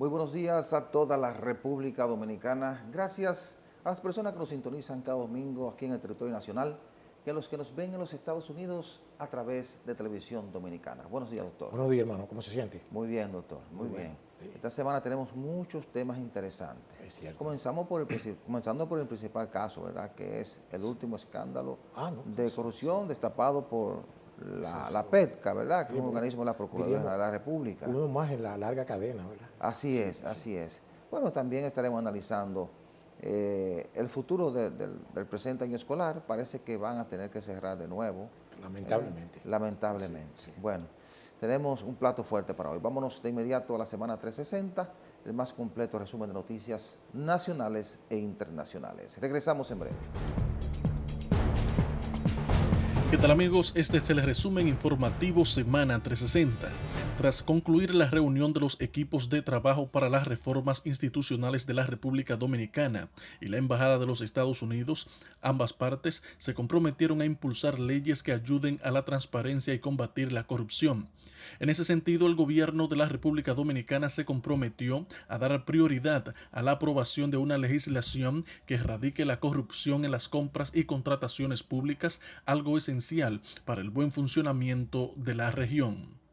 Muy buenos días a toda la República Dominicana. Gracias a las personas que nos sintonizan cada domingo aquí en el territorio nacional y a los que nos ven en los Estados Unidos a través de Televisión Dominicana. Buenos días, doctor. Buenos días, hermano. ¿Cómo se siente? Muy bien, doctor. Muy Bueno, bien. sí, Esta semana tenemos muchos temas interesantes. es cierto. Comenzando por el principal caso, ¿verdad? Que es el último escándalo No, de corrupción destapado por la PETCA, ¿verdad? Que es un organismo de la Procuraduría diríamos, de la República. uno más en la larga cadena, ¿verdad? Así es, así es. Bueno, también estaremos analizando el futuro del presente año escolar. Parece que van a tener que cerrar de nuevo. Lamentablemente. Lamentablemente. Sí, sí. Bueno, tenemos un plato fuerte para hoy. Vámonos de inmediato a la semana 360, el más completo resumen de noticias nacionales e internacionales. Regresamos en breve. ¿Qué tal, amigos? Este es el resumen informativo Semana 360. Tras concluir la reunión de los equipos de trabajo para las reformas institucionales de la República Dominicana y la Embajada de los Estados Unidos, ambas partes se comprometieron a impulsar leyes que ayuden a la transparencia y combatir la corrupción. En ese sentido, el gobierno de la República Dominicana se comprometió a dar prioridad a la aprobación de una legislación que erradique la corrupción en las compras y contrataciones públicas, algo esencial para el buen funcionamiento de la región.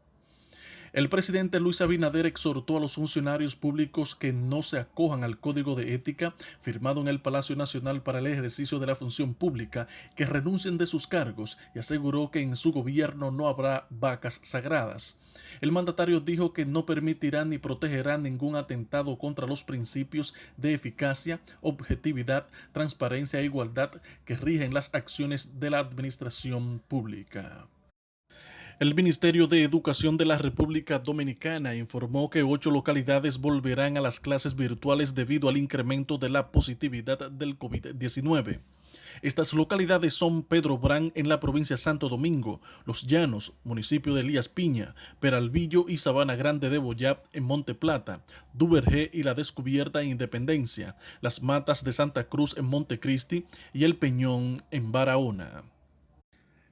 El presidente Luis Abinader exhortó a los funcionarios públicos que no se acojan al Código de Ética firmado en el Palacio Nacional para el ejercicio de la función pública, que renuncien de sus cargos, y aseguró que en su gobierno no habrá vacas sagradas. El mandatario dijo que no permitirá ni protegerá ningún atentado contra los principios de eficacia, objetividad, transparencia e igualdad que rigen las acciones de la administración pública. El Ministerio de Educación de la República Dominicana informó que 8 localidades volverán a las clases virtuales debido al incremento de la positividad del COVID-19. Estas localidades son Pedro Brán en la provincia de Santo Domingo, Los Llanos, municipio de Elías Piña, Peralvillo y Sabana Grande de Boyá en Monte Plata, Duvergé y La Descubierta en Independencia, Las Matas de Santa Cruz en Montecristi y El Peñón en Barahona.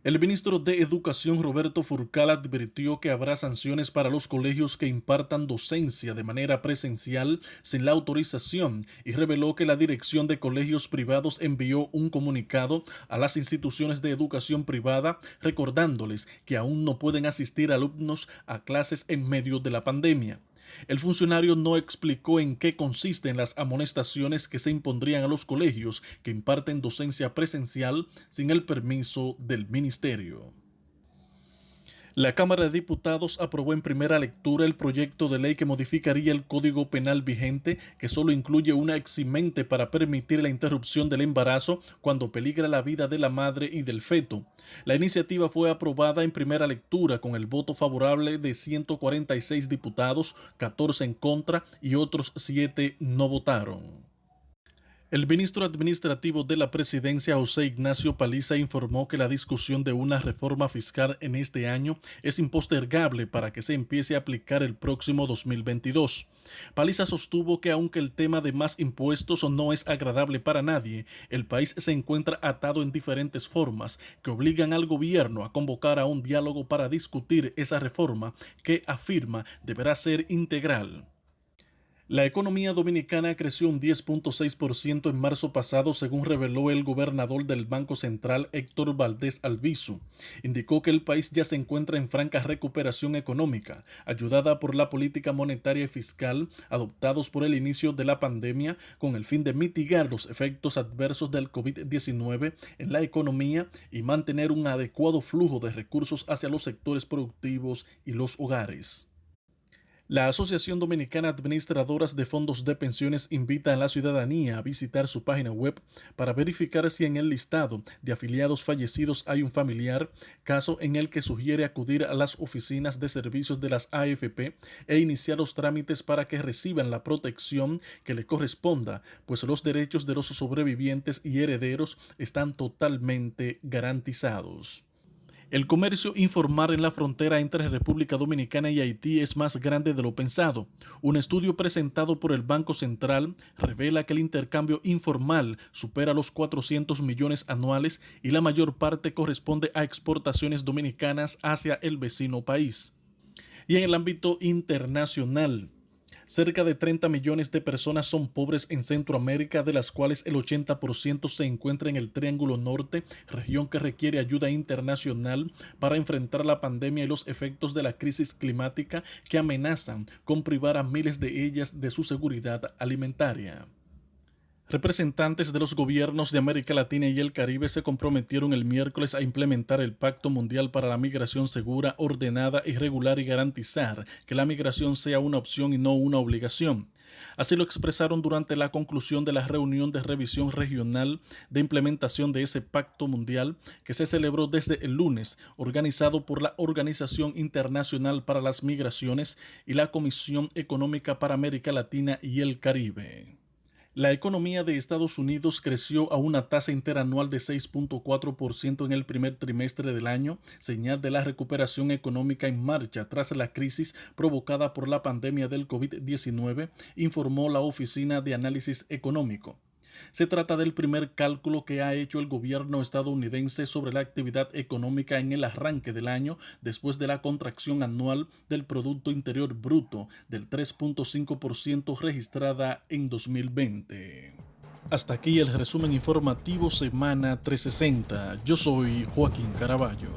El ministro de Educación, Roberto Furcal, advirtió que habrá sanciones para los colegios que impartan docencia de manera presencial sin la autorización, y reveló que la Dirección de Colegios Privados envió un comunicado a las instituciones de educación privada recordándoles que aún no pueden asistir alumnos a clases en medio de la pandemia. El funcionario no explicó en qué consisten las amonestaciones que se impondrían a los colegios que imparten docencia presencial sin el permiso del ministerio. La Cámara de Diputados aprobó en primera lectura el proyecto de ley que modificaría el Código Penal vigente, que solo incluye una eximente para permitir la interrupción del embarazo cuando peligra la vida de la madre y del feto. La iniciativa fue aprobada en primera lectura con el voto favorable de 146 diputados, 14 en contra y otros 7 no votaron. El ministro administrativo de la Presidencia, José Ignacio Paliza, informó que la discusión de una reforma fiscal en este año es impostergable para que se empiece a aplicar el próximo 2022. Paliza sostuvo que aunque el tema de más impuestos no es agradable para nadie, el país se encuentra atado en diferentes formas que obligan al gobierno a convocar a un diálogo para discutir esa reforma que, afirma, deberá ser integral. La economía dominicana creció un 10.6% en marzo pasado, según reveló el gobernador del Banco Central, Héctor Valdés Albizu. Indicó que el país ya se encuentra en franca recuperación económica, ayudada por la política monetaria y fiscal adoptados por el inicio de la pandemia, con el fin de mitigar los efectos adversos del COVID-19 en la economía y mantener un adecuado flujo de recursos hacia los sectores productivos y los hogares. La Asociación Dominicana de Administradoras de Fondos de Pensiones invita a la ciudadanía a visitar su página web para verificar si en el listado de afiliados fallecidos hay un familiar, caso en el que sugiere acudir a las oficinas de servicios de las AFP e iniciar los trámites para que reciban la protección que le corresponda, pues los derechos de los sobrevivientes y herederos están totalmente garantizados. El comercio informal en la frontera entre República Dominicana y Haití es más grande de lo pensado. Un estudio presentado por el Banco Central revela que el intercambio informal supera los 400 millones anuales y la mayor parte corresponde a exportaciones dominicanas hacia el vecino país. Y en el ámbito internacional, Cerca de 30 millones de personas son pobres en Centroamérica, de las cuales el 80% se encuentra en el Triángulo Norte, región que requiere ayuda internacional para enfrentar la pandemia y los efectos de la crisis climática que amenazan con privar a miles de ellas de su seguridad alimentaria. Representantes de los gobiernos de América Latina y el Caribe se comprometieron el miércoles a implementar el Pacto Mundial para la Migración Segura, Ordenada y Regular y garantizar que la migración sea una opción y no una obligación. Así lo expresaron durante la conclusión de la reunión de revisión regional de implementación de ese Pacto Mundial que se celebró desde el lunes, organizado por la Organización Internacional para las Migraciones y la Comisión Económica para América Latina y el Caribe. La economía de Estados Unidos creció a una tasa interanual de 6.4% en el primer trimestre del año, señal de la recuperación económica en marcha tras la crisis provocada por la pandemia del COVID-19, informó la Oficina de Análisis Económico. Se trata del primer cálculo que ha hecho el gobierno estadounidense sobre la actividad económica en el arranque del año, después de la contracción anual del Producto Interior Bruto del 3.5% registrada en 2020. Hasta aquí el resumen informativo Semana 360. Yo soy Joaquín Caraballo.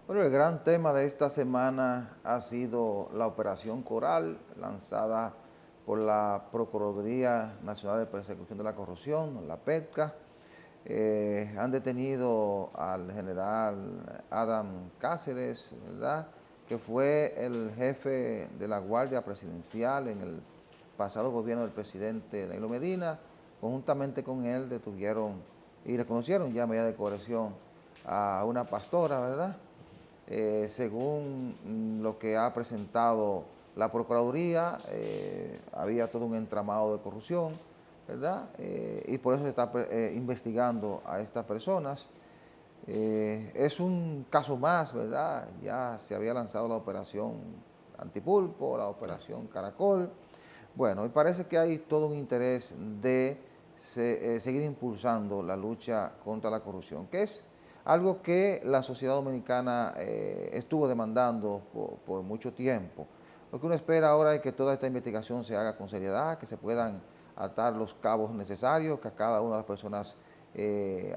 Bueno, el gran tema de esta semana ha sido la Operación Coral, lanzada por la Procuraduría Nacional de Persecución de la Corrupción, la PETCA. Han detenido al general Adam Cáceres, ¿verdad?, que fue el jefe de la Guardia Presidencial en el pasado gobierno del presidente Danilo Medina. Conjuntamente con él detuvieron y reconocieron ya medida de coerción a una pastora, ¿verdad? Según lo que ha presentado la Procuraduría, había todo un entramado de corrupción, ¿verdad? Y por eso se está investigando a estas personas. Es un caso más, ¿verdad? Ya se había lanzado la operación Antipulpo, la operación Caracol. Bueno, y parece que hay todo un interés de seguir impulsando la lucha contra la corrupción, que es algo que la sociedad dominicana estuvo demandando por mucho tiempo. Lo que uno espera ahora es que toda esta investigación se haga con seriedad, que se puedan atar los cabos necesarios, que a cada una de las personas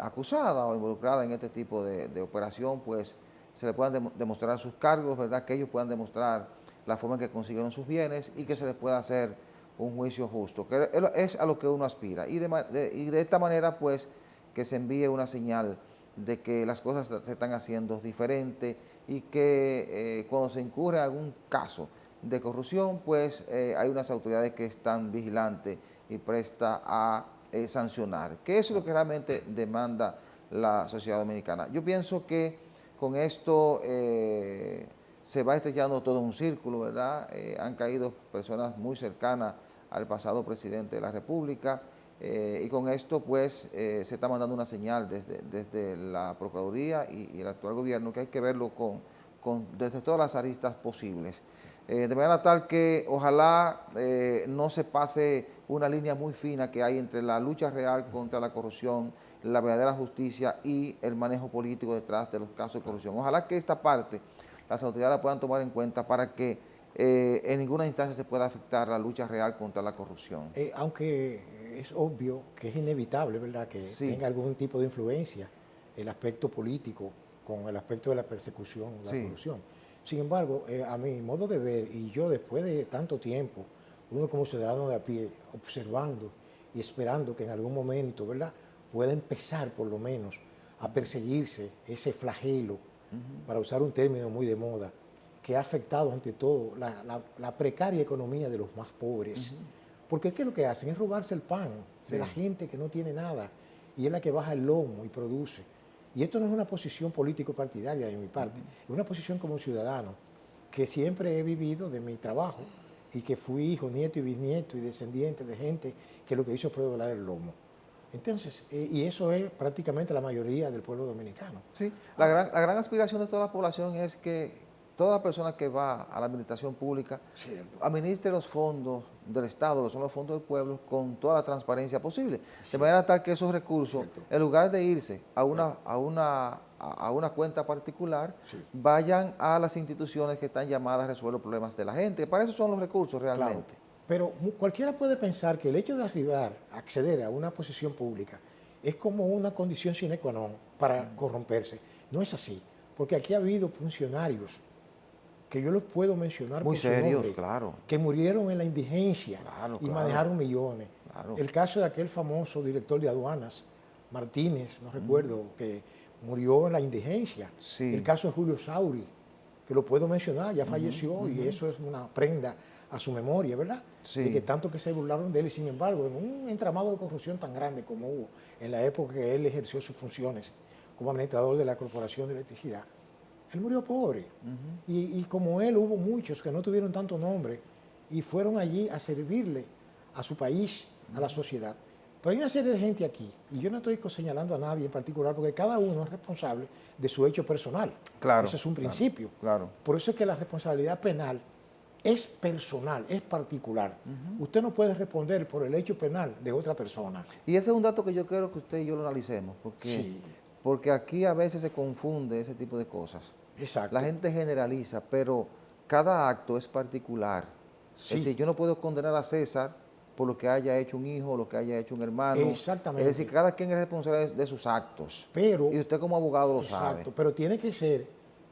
acusadas o involucradas en este tipo de operación, pues se le puedan demostrar sus cargos, ¿verdad?, que ellos puedan demostrar la forma en que consiguieron sus bienes y que se les pueda hacer un juicio justo, que es a lo que uno aspira. Y de esta manera, pues, que se envíe una señal de que las cosas se están haciendo diferente y que cuando se incurre en algún caso de corrupción, pues hay unas autoridades que están vigilantes y prestas a sancionar, que eso es lo que realmente demanda la sociedad dominicana. Yo pienso que con esto se va estrellando todo un círculo, ¿verdad? Han caído personas muy cercanas al pasado presidente de la República, y con esto pues se está mandando una señal desde la Procuraduría y el actual gobierno, que hay que verlo desde todas las aristas posibles. De manera tal que ojalá no se pase una línea muy fina que hay entre la lucha real contra la corrupción, la verdadera justicia y el manejo político detrás de los casos de corrupción. Ojalá que esta parte las autoridades la puedan tomar en cuenta para que en ninguna instancia se pueda afectar la lucha real contra la corrupción. Aunque es obvio que es inevitable, ¿verdad?, que tenga algún tipo de influencia el aspecto político con el aspecto de la persecución, la corrupción. Sin embargo, a mi modo de ver, y yo después de tanto tiempo, uno como ciudadano de a pie, observando y esperando que en algún momento, ¿verdad?, pueda empezar por lo menos a perseguirse ese flagelo, para usar un término muy de moda, que ha afectado ante todo la precaria economía de los más pobres. Porque ¿qué es lo que hacen? Es robarse el pan de la gente que no tiene nada y es la que baja el lomo y produce. Y esto no es una posición político-partidaria de mi parte, es una posición como ciudadano que siempre he vivido de mi trabajo y que fui hijo, nieto y bisnieto y descendiente de gente que lo que hizo fue doblar el lomo. Entonces, y eso es prácticamente la mayoría del pueblo dominicano. Sí, la gran aspiración de toda la población es que toda persona que va a la administración pública administre los fondos del Estado, que son los fondos del pueblo, con toda la transparencia posible. De manera tal que esos recursos, en lugar de irse a una cuenta particular, vayan a las instituciones que están llamadas a resolver los problemas de la gente. Para eso son los recursos realmente. Claro. Pero cualquiera puede pensar que el hecho de acceder a una posición pública, es como una condición sine qua non para corromperse. No es así, porque aquí ha habido funcionarios que yo los puedo mencionar muy por su serios, nombre, claro, que murieron en la indigencia y claro, manejaron millones. claro. El caso de aquel famoso director de aduanas, Martínez, no recuerdo, que murió en la indigencia. Sí. El caso de Julio Sauri, que lo puedo mencionar, ya falleció y eso es una prenda a su memoria, ¿verdad? Sí. De que tanto que se burlaron de él y sin embargo, en un entramado de corrupción tan grande como hubo en la época que él ejerció sus funciones como administrador de la Corporación de Electricidad, él murió pobre. Y como él hubo muchos que no tuvieron tanto nombre y fueron allí a servirle a su país, a la sociedad. Pero hay una serie de gente aquí, y yo no estoy señalando a nadie en particular, porque cada uno es responsable de su hecho personal. Claro, ese es un principio. Claro. Por eso es que la responsabilidad penal es personal, es particular. Usted no puede responder por el hecho penal de otra persona. Y ese es un dato que yo quiero que usted y yo lo analicemos, porque aquí a veces se confunde ese tipo de cosas. Exacto. La gente generaliza, pero cada acto es particular. Es decir, yo no puedo condenar a César por lo que haya hecho un hijo, lo que haya hecho un hermano. Exactamente. Es decir, cada quien es responsable de sus actos. Pero, y usted como abogado lo sabe. Pero tiene que ser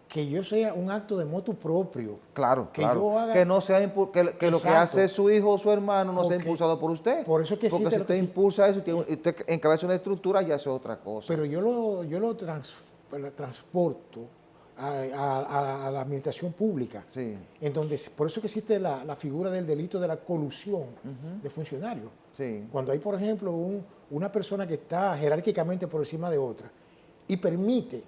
que yo sea un acto de motu propio. Claro, que claro. Yo haga, que no sea que lo que hace su hijo o su hermano no sea impulsado por usted. Por eso es que porque si usted impulsa eso y usted encabeza una estructura, ya eso es otra cosa. Pero yo lo transporto a la administración pública, en donde, por eso que existe la figura del delito de la colusión de funcionarios. Cuando hay, por ejemplo, una persona que está jerárquicamente por encima de otra y permite,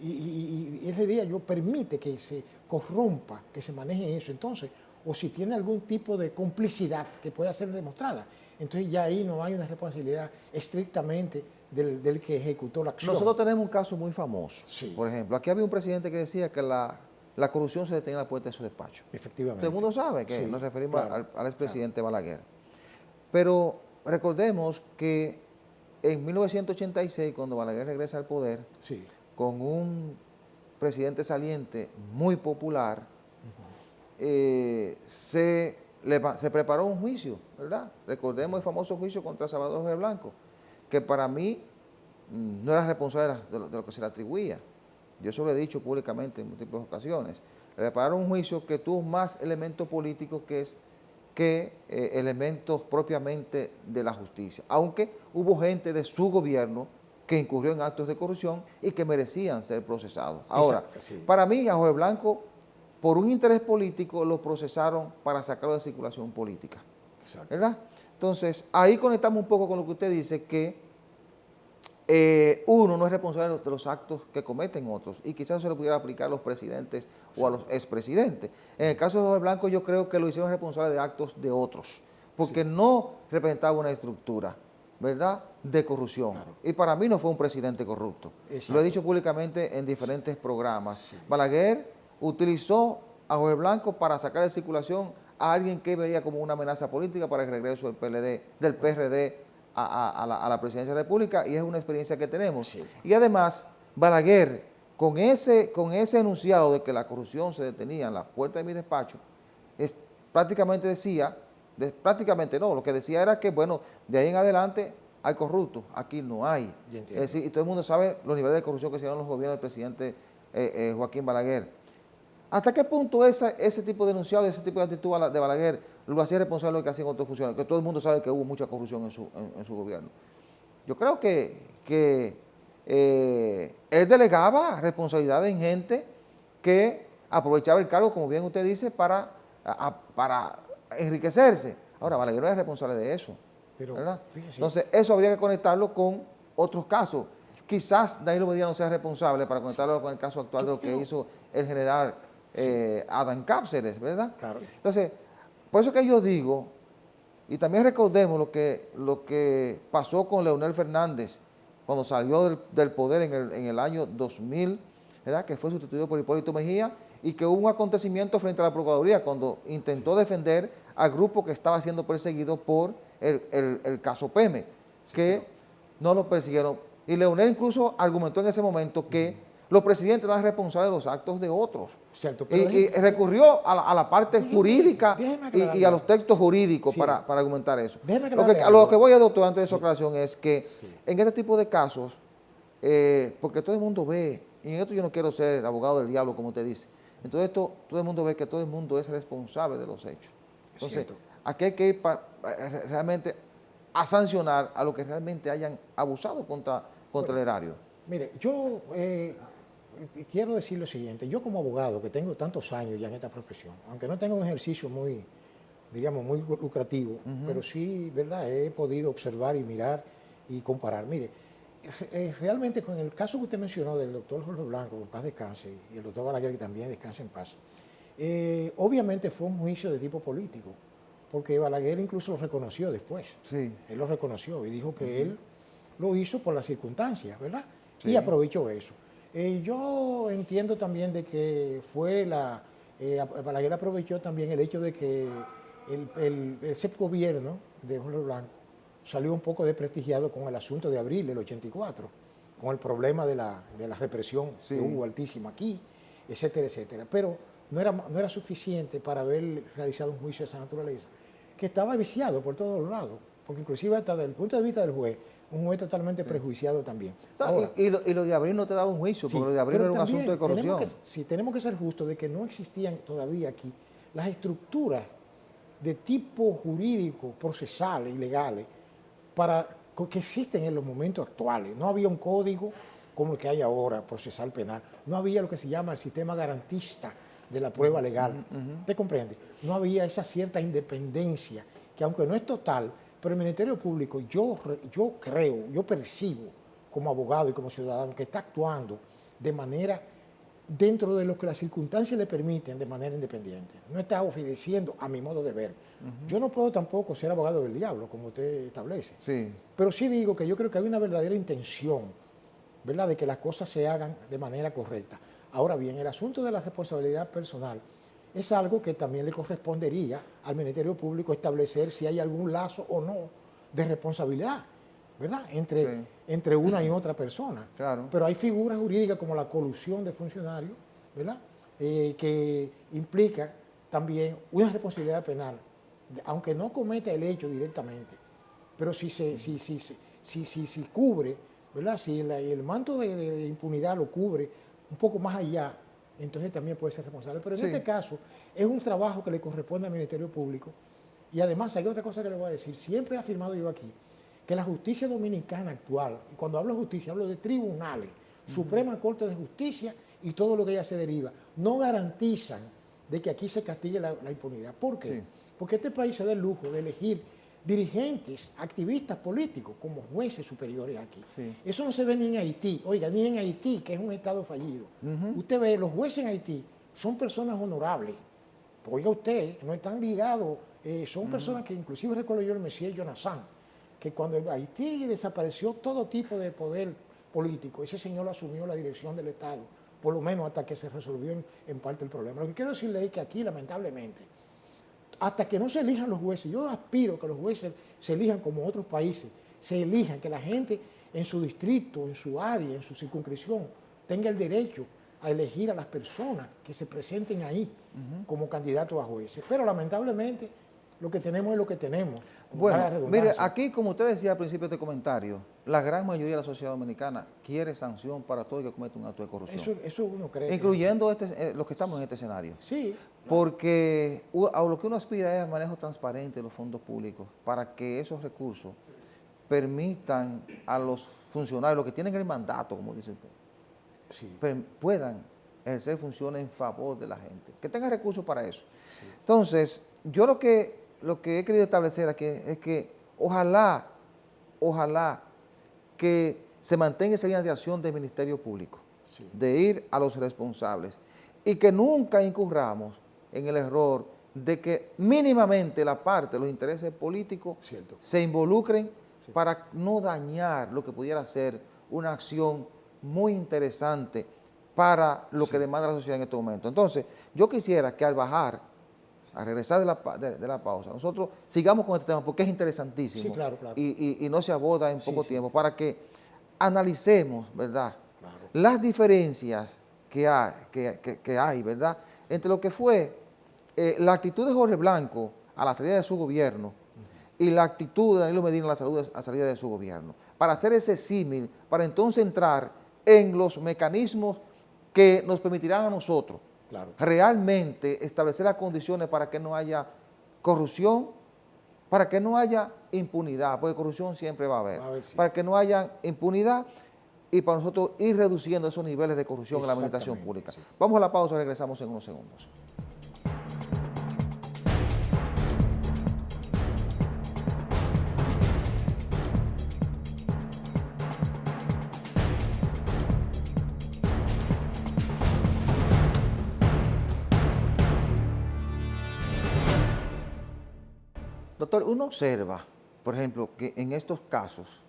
y ese día yo permite que se corrompa, que se maneje eso, entonces, o si tiene algún tipo de complicidad que pueda ser demostrada, entonces ya ahí no hay una responsabilidad estrictamente del que ejecutó la acción. Nosotros tenemos un caso muy famoso. Por ejemplo, aquí había un presidente que decía que la corrupción se detenía en la puerta de su despacho. Efectivamente. Todo el mundo sabe que nos referimos al expresidente Balaguer. Pero recordemos que en 1986, cuando Balaguer regresa al poder, con un presidente saliente muy popular, se preparó un juicio, ¿verdad? Recordemos el famoso juicio contra Salvador Jorge Blanco, que para mí no era responsable de lo que se le atribuía. Yo eso lo he dicho públicamente en múltiples ocasiones. Le prepararon un juicio que tuvo más elementos políticos que elementos propiamente de la justicia, aunque hubo gente de su gobierno que incurrió en actos de corrupción y que merecían ser procesados. Ahora, para mí, a Jorge Blanco, por un interés político, lo procesaron para sacarlo de circulación política. ¿Verdad? Entonces, ahí conectamos un poco con lo que usted dice, que uno no es responsable de los actos que cometen otros, y quizás se lo pudiera aplicar a los presidentes o a los expresidentes. En el caso de Jorge Blanco, yo creo que lo hicieron responsable de actos de otros, porque no representaba una estructura, ¿verdad?, de corrupción. Y para mí no fue un presidente corrupto. Lo he dicho públicamente en diferentes programas. Balaguer utilizó a Jorge Blanco para sacar de circulación a alguien que vería como una amenaza política para el regreso del PRD a la presidencia de la República, y es una experiencia que tenemos. Y además, Balaguer, con ese enunciado de que la corrupción se detenía en la puerta de mi despacho, prácticamente decía, lo que decía era que, bueno, de ahí en adelante hay corruptos, aquí no hay. Es decir, y todo el mundo sabe los niveles de corrupción que se dieron los gobiernos del presidente Joaquín Balaguer. ¿Hasta qué punto ese tipo de enunciado, ese tipo de actitud de Balaguer lo hacía responsable de lo que hacían otros funcionarios? Que todo el mundo sabe que hubo mucha corrupción en su gobierno. Yo creo que él delegaba responsabilidades en gente que aprovechaba el cargo, como bien usted dice, para enriquecerse. Ahora, Balaguer no es responsable de eso, ¿verdad? Entonces, eso habría que conectarlo con otros casos. Quizás Danilo Medina no sea responsable, para conectarlo con el caso actual de lo que hizo el general Adán Cáceres, ¿verdad? Entonces, por eso que yo digo, y también recordemos lo que pasó con Leonel Fernández cuando salió del poder en el año 2000, ¿verdad?, que fue sustituido por Hipólito Mejía, y que hubo un acontecimiento frente a la Procuraduría cuando intentó defender al grupo que estaba siendo perseguido por el caso Peme, que no lo persiguieron. Y Leonel incluso argumentó en ese momento que los presidentes no eran responsables de los actos de otros. Cierto, Y recurrió a la parte jurídica y a los textos jurídicos sí, para argumentar eso. A Lo que voy a, doctor, antes de su aclaración, es que en este tipo de casos, porque todo el mundo ve, y en esto yo no quiero ser abogado del diablo, como usted dice, entonces esto, todo el mundo ve que todo el mundo es responsable de los hechos. Entonces, aquí hay que ir realmente a sancionar a los que realmente hayan abusado contra el erario. Mire, yo quiero decir lo siguiente. Yo como abogado, que tengo tantos años ya en esta profesión, aunque no tengo un ejercicio muy, digamos, muy lucrativo, pero sí, ¿verdad?, he podido observar y mirar y comparar. Mire, realmente con el caso que usted mencionó del doctor Jorge Blanco, que en paz descanse, y el doctor Balaguer, que también descanse en paz, obviamente fue un juicio de tipo político, porque Balaguer incluso lo reconoció después. Sí. Él lo reconoció y dijo que él lo hizo por las circunstancias, ¿verdad? Sí. Y aprovechó eso. Yo entiendo también de que fue Balaguer aprovechó también el hecho de que ese gobierno de Jorge Blanco salió un poco desprestigiado con el asunto de abril del 84, con el problema de la represión que hubo altísima aquí, etcétera, etcétera. Pero no era suficiente para haber realizado un juicio de esa naturaleza, que estaba viciado por todos lados, porque inclusive hasta desde el punto de vista del juez, un juez totalmente prejuiciado también. Ahora, y lo de abril no te daba un juicio, porque lo de abril era un asunto de corrupción. Tenemos que ser justos de que no existían todavía aquí las estructuras de tipo jurídico, procesales y legales que existen en los momentos actuales. No había un código como el que hay ahora, procesal penal. No había lo que se llama el sistema garantista de la prueba legal. ¿Te comprende? No había esa cierta independencia, que aunque no es total, pero el Ministerio Público, yo percibo como abogado y como ciudadano que está actuando de manera, dentro de lo que las circunstancias le permiten, de manera independiente. No está obedeciendo a mi modo de ver. Yo no puedo tampoco ser abogado del diablo, como usted establece. Sí. Pero sí digo que yo creo que hay una verdadera intención, ¿verdad?, de que las cosas se hagan de manera correcta. Ahora bien, el asunto de la responsabilidad personal es algo que también le correspondería al Ministerio Público establecer si hay algún lazo o no de responsabilidad, ¿verdad?, entre una y otra persona. Claro. Pero hay figuras jurídicas como la colusión de funcionarios, ¿verdad?, que implica también una responsabilidad penal, aunque no cometa el hecho directamente, pero si cubre, ¿verdad?, si el manto de impunidad lo cubre un poco más allá, entonces también puede ser responsable. Pero en este caso es un trabajo que le corresponde al Ministerio Público. Y además hay otra cosa que le voy a decir. Siempre he afirmado yo aquí que la justicia dominicana actual, y cuando hablo de justicia hablo de tribunales, Suprema Corte de Justicia y todo lo que ella se deriva, no garantizan de que aquí se castigue la impunidad. ¿Por qué? Sí. Porque este país se da el lujo de elegir dirigentes, activistas políticos como jueces superiores aquí. Sí. Eso no se ve ni en Haití, oiga, ni en Haití, que es un estado fallido. Usted ve, los jueces en Haití son personas honorables. Oiga usted, no están ligados, son personas que inclusive recuerdo yo el Messier Jonathan, que cuando en Haití desapareció todo tipo de poder político, ese señor asumió la dirección del Estado, por lo menos hasta que se resolvió en parte el problema. Lo que quiero decirle es que aquí, lamentablemente, hasta que no se elijan los jueces, yo aspiro que los jueces se elijan como otros países, se elijan, que la gente en su distrito, en su área, en su circunscripción, tenga el derecho a elegir a las personas que se presenten ahí como candidatos a jueces. Pero lamentablemente lo que tenemos es lo que tenemos. Bueno, mire, aquí como usted decía al principio de este comentario, la gran mayoría de la sociedad dominicana quiere sanción para todo el que comete un acto de corrupción. Eso uno cree. Incluyendo los que estamos en este escenario. Sí. Porque a lo que uno aspira es al manejo transparente de los fondos públicos para que esos recursos permitan a los funcionarios, los que tienen el mandato, como dice usted, puedan ejercer funciones en favor de la gente, que tengan recursos para eso. Sí. Entonces, yo lo que he querido establecer aquí es que ojalá que se mantenga esa línea de acción del Ministerio Público, de ir a los responsables y que nunca incurramos en el error de que mínimamente la parte de los intereses políticos se involucren para no dañar lo que pudiera ser una acción muy interesante para lo que demanda la sociedad en este momento. Entonces, yo quisiera que al bajar, al regresar de la pausa, nosotros sigamos con este tema porque es interesantísimo. Sí, claro, claro. Y no se aborda en poco Sí. tiempo, para que analicemos, ¿verdad?, Claro. las diferencias que hay, ¿verdad?, entre lo que fue la actitud de Jorge Blanco a la salida de su gobierno y la actitud de Danilo Medina a la salida de su gobierno, para hacer ese símil, para entonces entrar en los mecanismos que nos permitirán a nosotros realmente establecer las condiciones para que no haya corrupción, para que no haya impunidad, porque corrupción siempre va a haber, Sí. para que no haya impunidad y para nosotros ir reduciendo esos niveles de corrupción en la administración pública. Sí. Vamos a la pausa y regresamos en unos segundos. Doctor, uno observa, por ejemplo, que en estos casos,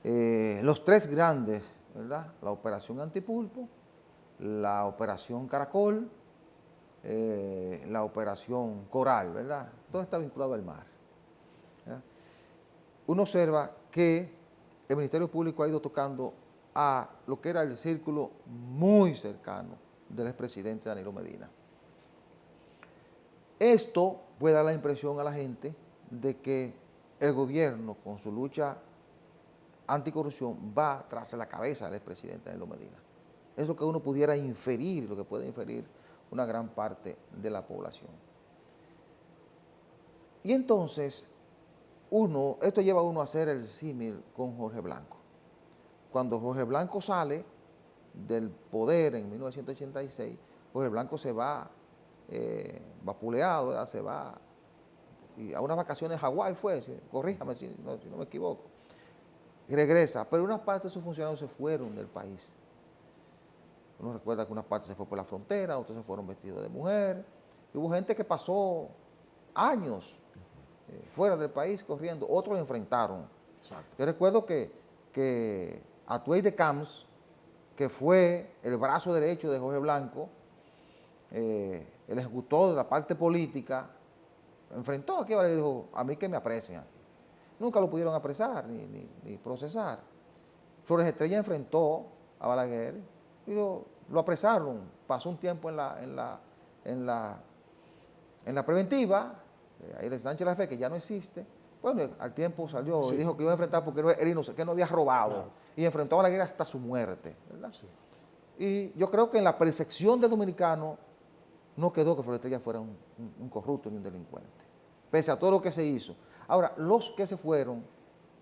los tres grandes, ¿verdad?, la operación Antipulpo, la operación Caracol, la operación Coral, ¿verdad?, todo está vinculado al mar, ¿verdad? Uno observa que el Ministerio Público ha ido tocando a lo que era el círculo muy cercano del expresidente Danilo Medina. Esto puede dar la impresión a la gente de que el gobierno, con su lucha anticorrupción, va tras la cabeza del expresidente Danilo Medina. Es lo que uno pudiera inferir, lo que puede inferir una gran parte de la población. Y entonces, esto lleva a uno a hacer el símil con Jorge Blanco. Cuando Jorge Blanco sale del poder en 1986, Jorge Blanco se va vapuleado, ¿verdad?, se va y a unas vacaciones a Hawái corríjame si no me equivoco, y regresa, pero una parte de sus funcionarios se fueron del país. Uno recuerda que una parte se fue por la frontera, otros se fueron vestidos de mujer, y hubo gente que pasó años fuera del país corriendo, otros lo enfrentaron. Exacto. Yo recuerdo que Atuey de Camps, que fue el brazo derecho de Jorge Blanco, el ejecutor de la parte política, enfrentó aquí y dijo, a mí que me aprecian. Nunca lo pudieron apresar ni procesar. Flores Estrella enfrentó a Balaguer y lo apresaron. Pasó un tiempo en la preventiva, ahí el Sánchez La Fe, que ya no existe. Bueno, al tiempo salió y dijo que iba a enfrentar porque que no había robado. Claro. Y enfrentó a Balaguer hasta su muerte, ¿verdad? Sí. Y yo creo que en la percepción del dominicano no quedó que Flores Estrella fuera un corrupto ni un delincuente, pese a todo lo que se hizo. Ahora, los que se fueron,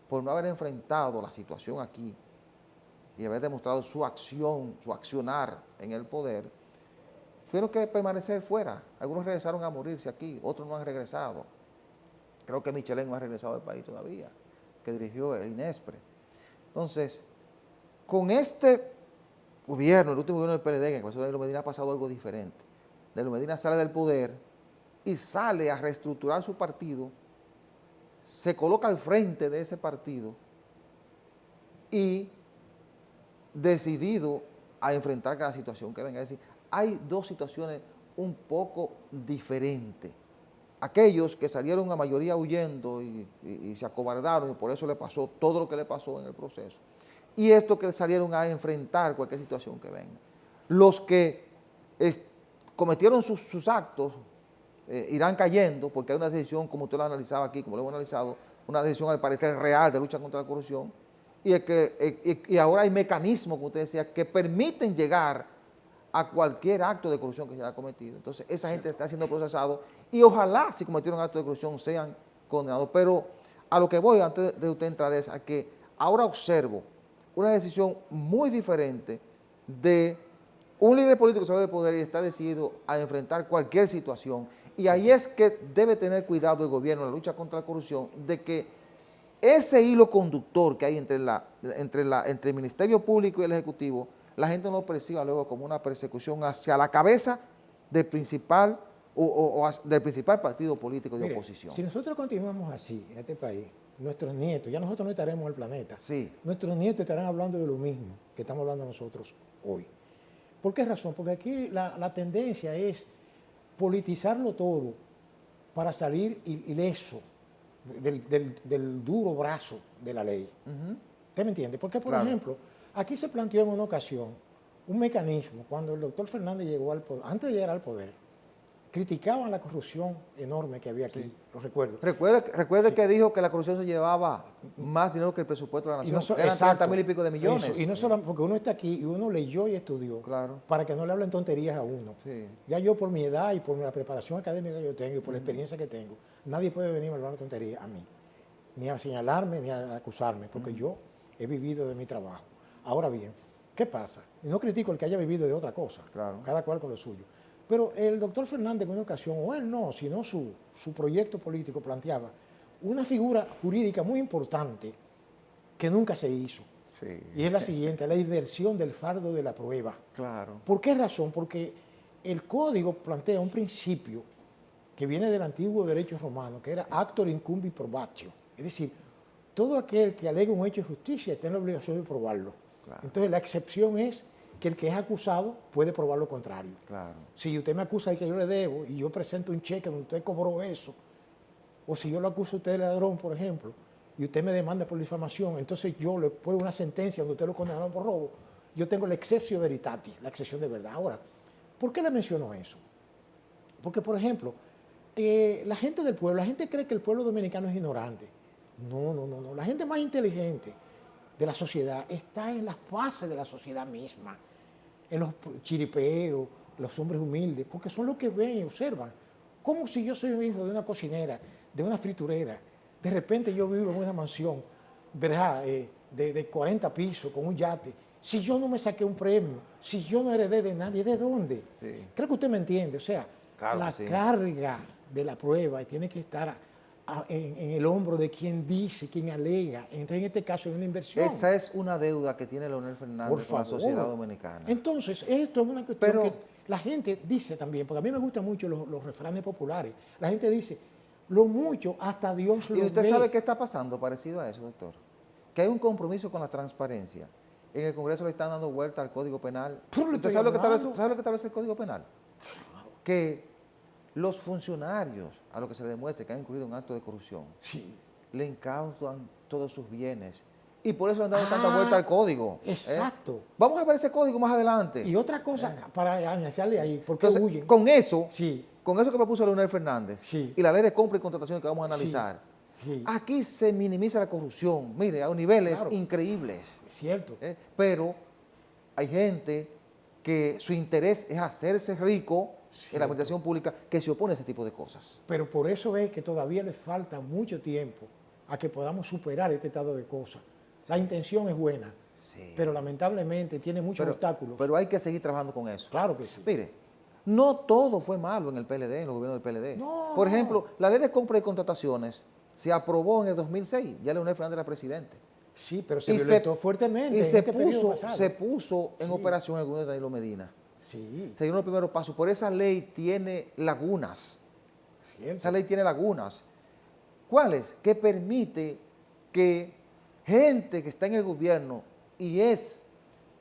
por no haber enfrentado la situación aquí y haber demostrado su accionar en el poder, tuvieron que permanecer fuera. Algunos regresaron a morirse aquí, otros no han regresado. Creo que Michelén no ha regresado al país todavía, que dirigió el INESPRE. Entonces, con este gobierno, el último gobierno del PLD, en el caso de Danilo Medina, ha pasado algo diferente. Danilo Medina sale del poder y sale a reestructurar su partido, se coloca al frente de ese partido y decidido a enfrentar cada situación que venga. Es decir, hay dos situaciones un poco diferentes. Aquellos que salieron la mayoría huyendo y se acobardaron y por eso le pasó todo lo que le pasó en el proceso. Y estos que salieron a enfrentar cualquier situación que venga. Los que cometieron sus actos irán cayendo porque hay una decisión, como usted lo analizaba aquí, como lo hemos analizado, una decisión al parecer real de lucha contra la corrupción y ahora hay mecanismos, como usted decía, que permiten llegar a cualquier acto de corrupción que se haya cometido. Entonces, esa gente está siendo procesado y ojalá si cometieron actos de corrupción sean condenados. Pero a lo que voy antes de usted entrar es a que ahora observo una decisión muy diferente de un líder político que sale de poder y está decidido a enfrentar cualquier situación. Y ahí es que debe tener cuidado el gobierno en la lucha contra la corrupción, de que ese hilo conductor que hay entre el Ministerio Público y el Ejecutivo, la gente no lo perciba luego como una persecución hacia la cabeza del principal del principal partido político de oposición. Si nosotros continuamos así en este país, nuestros nietos, ya nosotros no estaremos en el planeta, sí, nuestros nietos estarán hablando de lo mismo que estamos hablando nosotros hoy. ¿Por qué razón? Porque aquí la tendencia es politizarlo todo para salir ileso del duro brazo de la ley. ¿Usted me entiende? Porque, por ejemplo, aquí se planteó en una ocasión un mecanismo cuando el doctor Fernández llegó al poder, antes de llegar al poder, criticaban la corrupción enorme que había aquí, lo recuerdo. Recuerde que dijo que la corrupción se llevaba más dinero que el presupuesto de la nación, eran 30.000 y pico de millones. Eso, y no solo porque uno está aquí y uno leyó y estudió para que no le hablen tonterías a uno. Ya yo por mi edad y por la preparación académica que yo tengo y por la experiencia que tengo, nadie puede venirme a hablar tonterías a mí, ni a señalarme, ni a acusarme, porque yo he vivido de mi trabajo. Ahora bien, ¿qué pasa? Y no critico el que haya vivido de otra cosa, cada cual con lo suyo. Pero el doctor Fernández en una ocasión, o él no, sino su proyecto político planteaba una figura jurídica muy importante que nunca se hizo. Y es la siguiente, la inversión del fardo de la prueba. ¿Por qué razón? Porque el código plantea un principio que viene del antiguo derecho romano, que era actor incumbi probatio. Es decir, todo aquel que alegue un hecho de justicia está en la obligación de probarlo. Entonces la excepción es que el que es acusado puede probar lo contrario. Si usted me acusa de que yo le debo y yo presento un cheque donde usted cobró eso, o si yo lo acuso a usted de ladrón, por ejemplo, y usted me demanda por difamación, entonces yo le pongo una sentencia donde usted lo condenaron por robo, yo tengo la exceptio veritatis, la excepción de verdad. Ahora, ¿por qué le menciono eso? Porque, por ejemplo, la gente del pueblo, la gente cree que el pueblo dominicano es ignorante. No. La gente más inteligente de la sociedad está en las bases de la sociedad misma, en los chiriperos, los hombres humildes, porque son los que ven y observan. Como si yo soy un hijo de una cocinera, de una friturera, de repente yo vivo en una mansión, ¿verdad? De 40 pisos, con un yate, si yo no me saqué un premio, si yo no heredé de nadie, ¿de dónde? Creo que usted me entiende, o sea, la carga de la prueba tiene que estar en el hombro de quien dice, quien alega. Entonces, en este caso, es una inversión. Esa es una deuda que tiene Leonel Fernández con la sociedad dominicana. Entonces, esto es una cuestión que la gente dice también, porque a mí me gustan mucho los refranes populares. La gente dice, lo mucho hasta Dios lo ve. ¿Y usted sabe qué está pasando parecido a eso, doctor? Que hay un compromiso con la transparencia. En el Congreso le están dando vuelta al Código Penal. ¿Usted sabe lo que establece el Código Penal? Que los funcionarios, a lo que se le demuestre que han incurrido en actos de corrupción, le incautan todos sus bienes. Y por eso le han dado tanta vuelta al código. Exacto. Vamos a ver ese código más adelante. Y otra cosa, para añadirle ahí, ¿por qué huyen? Con eso que propuso Leonel Fernández, y la ley de compra y contratación que vamos a analizar, aquí se minimiza la corrupción, mire, a niveles increíbles. Es cierto. Pero hay gente que su interés es hacerse rico en la administración pública, que se opone a ese tipo de cosas. Pero por eso es que todavía le falta mucho tiempo a que podamos superar este estado de cosas. La intención es buena, pero lamentablemente tiene muchos obstáculos. Pero hay que seguir trabajando con eso. Claro que sí. Mire, no todo fue malo en el PLD, en los gobiernos del PLD. Por ejemplo, la ley de compra y contrataciones se aprobó en el 2006, ya Leonel Fernández era presidente. Sí, pero se violentó fuertemente. Y se puso en operación el gobierno de Danilo Medina. Se dieron los primeros pasos, pero esa ley tiene lagunas. Esa ley tiene lagunas. ¿Cuáles? Que permite que gente que está en el gobierno y es,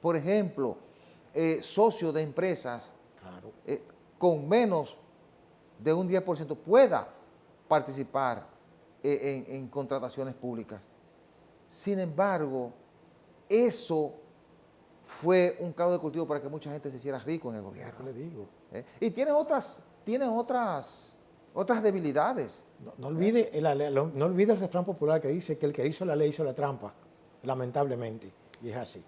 por ejemplo, socio de empresas con menos de un 10% pueda participar en contrataciones públicas. Sin embargo, eso fue un caldo de cultivo para que mucha gente se hiciera rico en el gobierno. Le digo. Y tiene otras debilidades. No olvide el refrán popular que dice que el que hizo la ley hizo la trampa, lamentablemente, y es así.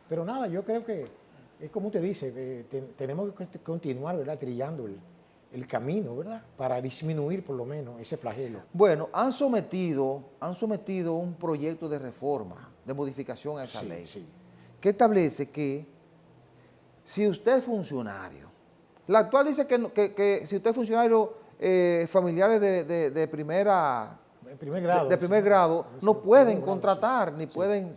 Pero nada, yo creo que es como usted dice, tenemos que continuar, ¿verdad?, trillando el camino, ¿verdad?, para disminuir por lo menos ese flagelo. Bueno, han sometido un proyecto de reforma, de modificación a esa ley, que establece que si usted es funcionario, la actual dice que si usted es funcionario familiares de primer grado, no pueden contratar ni pueden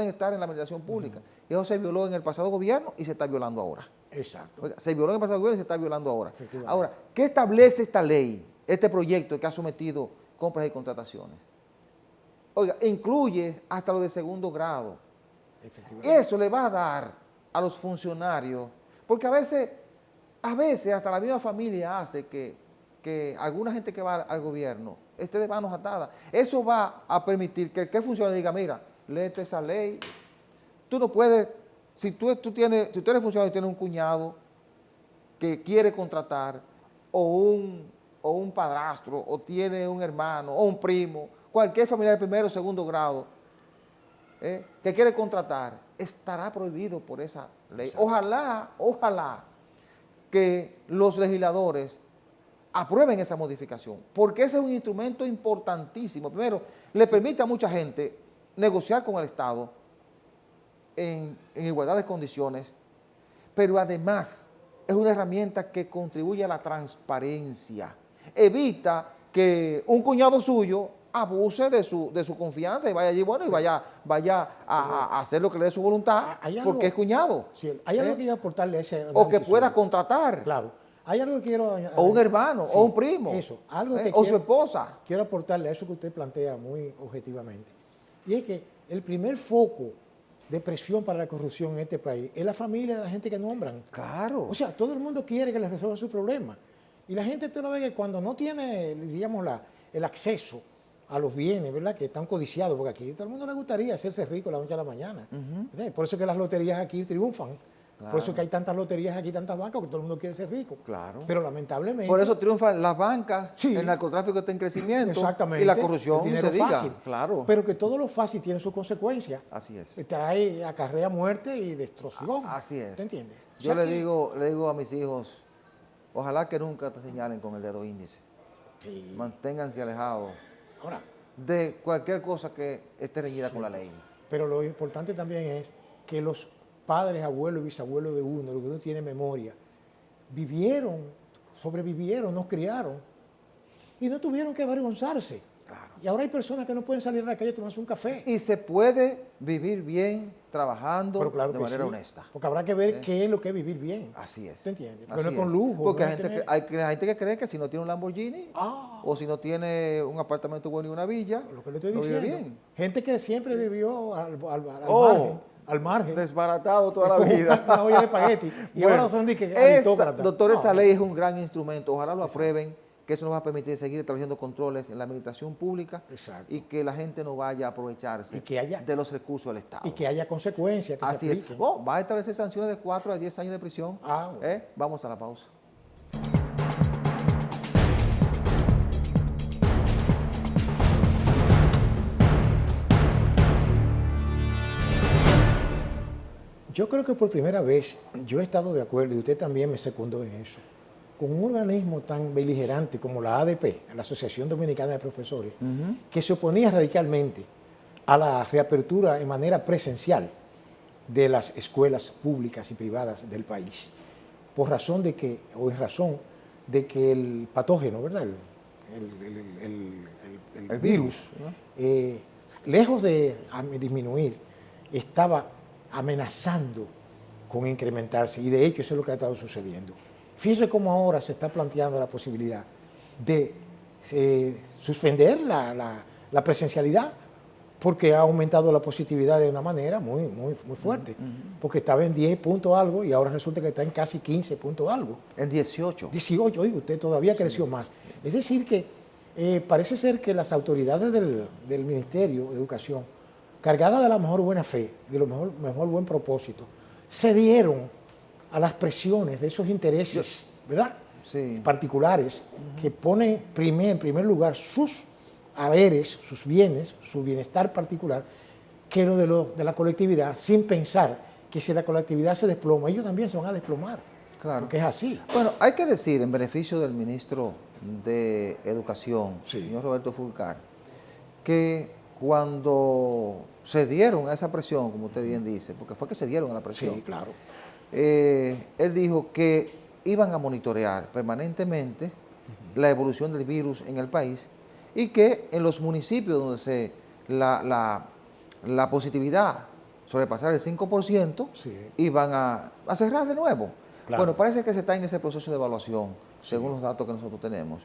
estar en la administración pública. Y eso se violó en el pasado gobierno y se está violando ahora. Exacto. Oiga, se violó en el pasado gobierno y se está violando ahora. Ahora, ¿qué establece esta ley, este proyecto que ha sometido compras y contrataciones? Oiga, incluye hasta lo de segundo grado. Eso le va a dar a los funcionarios Porque a veces hasta la misma familia hace que alguna gente que va al gobierno esté de manos atadas. Eso va a permitir que el funcionario diga, mira, léete esa ley. Tú no puedes, si tú eres funcionario y tienes un cuñado que quiere contratar, o un padrastro, o tiene un hermano, o un primo, cualquier familiar de primero o segundo grado, que quiere contratar, estará prohibido por esa ley. Ojalá que los legisladores aprueben esa modificación, porque ese es un instrumento importantísimo. Primero, le permite a mucha gente negociar con el Estado en igualdad de condiciones, pero además es una herramienta que contribuye a la transparencia. Evita que un cuñado suyo abuse de su confianza y vaya allí, bueno, y vaya a hacer lo que le dé su voluntad, porque es cuñado. Sí, hay algo que quiero aportarle a ese análisis. O que pueda contratar. Claro. Hay algo que quiero... O un hermano, sí, o un primo. Eso, algo que o su esposa. Quiero aportarle a eso que usted plantea muy objetivamente. Y es que el primer foco de presión para la corrupción en este país es la familia de la gente que nombran. Claro. O sea, todo el mundo quiere que les resuelvan sus problemas. Y la gente, tú lo ves que cuando no tiene, digamos, el acceso a los bienes, ¿verdad?, que están codiciados, porque aquí a todo el mundo le gustaría hacerse rico la noche a la mañana. Por eso es que las loterías aquí triunfan. Claro. Por eso es que hay tantas loterías aquí, tantas bancas, porque todo el mundo quiere ser rico. Claro. Pero lamentablemente... Por eso triunfan las bancas, sí, el narcotráfico está en crecimiento. Exactamente. Y la corrupción, el dinero se diga. Fácil. Claro. Pero que todo lo fácil tiene sus consecuencias. Así es. Acarrea muerte y destrucción. Así es. ¿Te entiendes? Yo le digo a mis hijos, ojalá que nunca te señalen con el dedo índice. Sí. Manténganse alejados de cualquier cosa que esté reñida con la ley. Pero lo importante también es que los padres, abuelos y bisabuelos de uno, lo que uno tiene memoria, sobrevivieron, nos criaron y no tuvieron que avergonzarse. Claro. Y ahora hay personas que no pueden salir a la calle a tomarse un café. Y se puede vivir bien trabajando de manera honesta. Porque habrá que ver qué es lo que es vivir bien. Así es. ¿Te entiendes? Porque no es con lujo. Porque hay gente que cree que si no tiene un Lamborghini o si no tiene un apartamento bueno y una villa, lo que le estoy vive diciendo. Bien. Gente que siempre vivió al margen. Desbaratado toda la vida. Una olla de espagueti. Y ahora son aristócratas. Doctor, esa ley es un gran instrumento. Ojalá lo aprueben, que eso nos va a permitir seguir estableciendo controles en la administración pública. Exacto. Y que la gente no vaya a aprovecharse de los recursos del Estado. Y que haya consecuencias que se apliquen. Va a establecer sanciones de 4 a 10 años de prisión. Bueno. Vamos a la pausa. Yo creo que por primera vez yo he estado de acuerdo, y usted también me secundó en eso, con un organismo tan beligerante como la ADP, la Asociación Dominicana de Profesores, que se oponía radicalmente a la reapertura en manera presencial de las escuelas públicas y privadas del país, en razón de que el patógeno, ¿verdad?, el virus, ¿no?, lejos de disminuir, estaba amenazando con incrementarse, y de hecho eso es lo que ha estado sucediendo. Fíjese cómo ahora se está planteando la posibilidad de suspender la presencialidad, porque ha aumentado la positividad de una manera muy fuerte, porque estaba en 10 puntos algo y ahora resulta que está en casi 15 puntos algo. En 18. 18, oye, usted todavía creció más. Es decir que parece ser que las autoridades del Ministerio de Educación, cargadas de la mejor buena fe, de lo mejor buen propósito, cedieron a las presiones de esos intereses, ¿verdad?, particulares, que ponen en primer lugar sus haberes, sus bienes, su bienestar particular, que lo de la colectividad, sin pensar que si la colectividad se desploma, ellos también se van a desplomar. Claro. Porque es así. Bueno, hay que decir, en beneficio del ministro de Educación, señor Roberto Fulcar, que cuando se dieron a esa presión, como usted bien dice, porque fue que se dieron a la presión. Sí, claro. Él dijo que iban a monitorear permanentemente la evolución del virus en el país y que en los municipios donde la positividad sobrepasara el 5%, iban a cerrar de nuevo. Claro. Bueno, parece que se está en ese proceso de evaluación, según los datos que nosotros tenemos,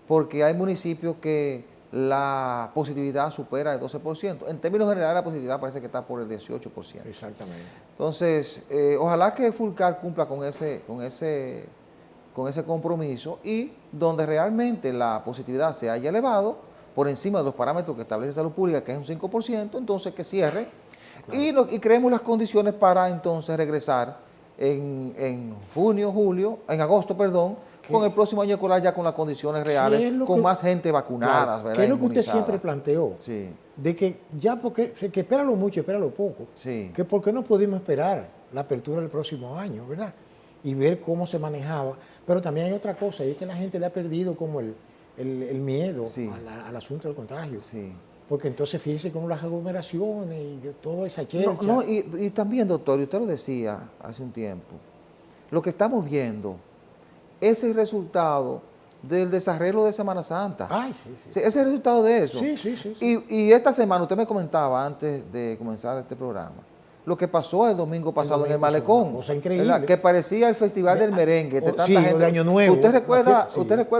porque hay municipios que la positividad supera el 12%. En términos generales, la positividad parece que está por el 18%. Exactamente. Entonces, ojalá que Fulcar cumpla con ese compromiso y donde realmente la positividad se haya elevado por encima de los parámetros que establece Salud Pública, que es un 5%, entonces que cierre. Claro. Y creemos las condiciones para entonces regresar en agosto, con el próximo año escolar ya con las condiciones reales, con más gente vacunada, claro, ¿verdad? ¿Qué es lo que usted siempre planteó? Sí. De que ya porque, que espéralo mucho, espéralo poco. Sí. Que por qué no pudimos esperar la apertura del próximo año, ¿verdad? Y ver cómo se manejaba. Pero también hay otra cosa, y es que la gente le ha perdido como el miedo al asunto del contagio. Sí. Porque entonces fíjese cómo las aglomeraciones y toda esa chercha. Y también, doctor, y usted lo decía hace un tiempo, lo que estamos viendo es el resultado del desarreglo de Semana Santa. Ay, sí. Ese es el resultado de eso. Sí. Y esta semana, usted me comentaba antes de comenzar este programa, lo que pasó el domingo pasado en el Malecón. Una cosa increíble. ¿Verdad? Que parecía el Festival del Merengue. De tanta gente. De Año Nuevo. ¿Usted recuerda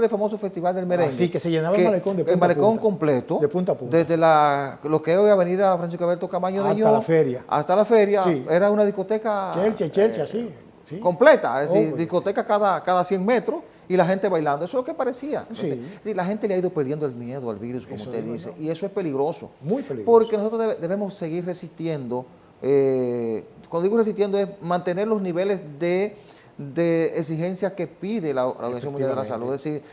el famoso Festival del Merengue? Sí, que se llenaba el Malecón de punta el Malecón a punta, completo. De punta a punta. Desde lo que es hoy Avenida Francisco Alberto Camaño de Ño. Hasta la feria. Hasta la feria. Sí. Era una discoteca. Chercha, sí. Completa. Es decir, discoteca cada 100 metros. Y la gente bailando, eso es lo que parecía. Entonces, la gente le ha ido perdiendo el miedo al virus, como usted dice, y eso es peligroso. Muy peligroso. Porque nosotros debemos seguir resistiendo, cuando digo resistiendo es mantener los niveles de exigencia que pide la Organización Mundial de la Salud, es decir,